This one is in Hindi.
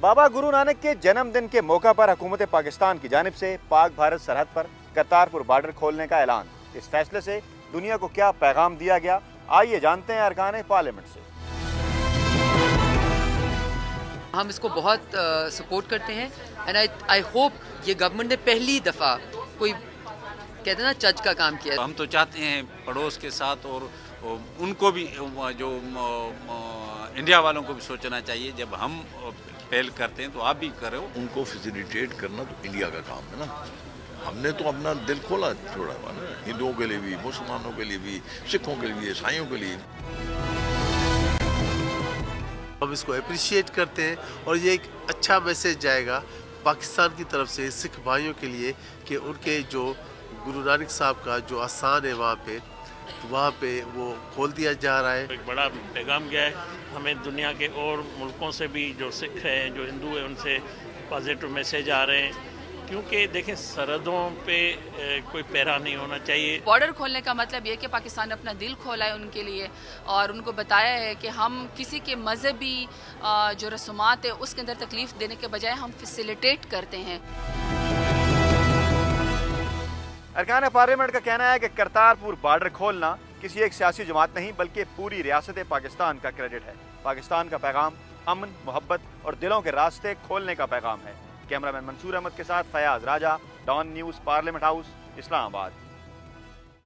बाबा गुरु नानक के जन्मदिन के मौका पर हुकूमत पाकिस्तान की जानिब से पाक भारत सरहद पर करतारपुर बॉर्डर खोलने का ऐलान। इस फैसले से दुनिया को क्या पैगाम दिया गया, आइए जानते हैं अरकान पार्लियामेंट से। हम इसको बहुत सपोर्ट करते हैं एंड आई होप ये गवर्नमेंट ने पहली दफ़ा कोई कहते हैं ना चर्च का काम किया। हम तो चाहते हैं पड़ोस के साथ और उनको भी जो इंडिया वालों को भी सोचना चाहिए, जब हम पहल करते हैं तो आप भी करो। उनको फैसिलिटेट करना तो इंडिया का काम है ना। हमने तो अपना दिल खोला छोड़ा हुआ ना, हिंदुओं के लिए भी, मुसलमानों के लिए भी, सिखों के लिए भी, ईसाइयों के लिए। हम इसको अप्रिशिएट करते हैं और ये एक अच्छा मैसेज जाएगा पाकिस्तान की तरफ से सिख भाइयों के लिए कि उनके जो गुरु नानक साहब का जो आस्थान है वहाँ पे वो खोल दिया जा रहा है। एक बड़ा पैगाम गया है हमें, दुनिया के और मुल्कों से भी जो सिख हैं, जो हिंदू हैं, उनसे पॉजिटिव मैसेज आ रहे हैं। क्योंकि देखें, सरहदों पे कोई पैरा नहीं होना चाहिए। बॉर्डर खोलने का मतलब ये कि पाकिस्तान ने अपना दिल खोला है उनके लिए और उनको बताया है कि हम किसी के मजहबी जो रसूमात है उसके अंदर तकलीफ देने के बजाय हम फैसिलिटेट करते हैं। अरकान पार्लियामेंट का कहना है कि करतारपुर बॉर्डर खोलना किसी एक सियासी जमात नहीं बल्कि पूरी रियासत पाकिस्तान का क्रेडिट है। पाकिस्तान का पैगाम अमन, मोहब्बत और दिलों के रास्ते खोलने का पैगाम है। कैमरामैन मंसूर अहमद के साथ Fayaz Raja, Dawn news, parliament house, Islamabad.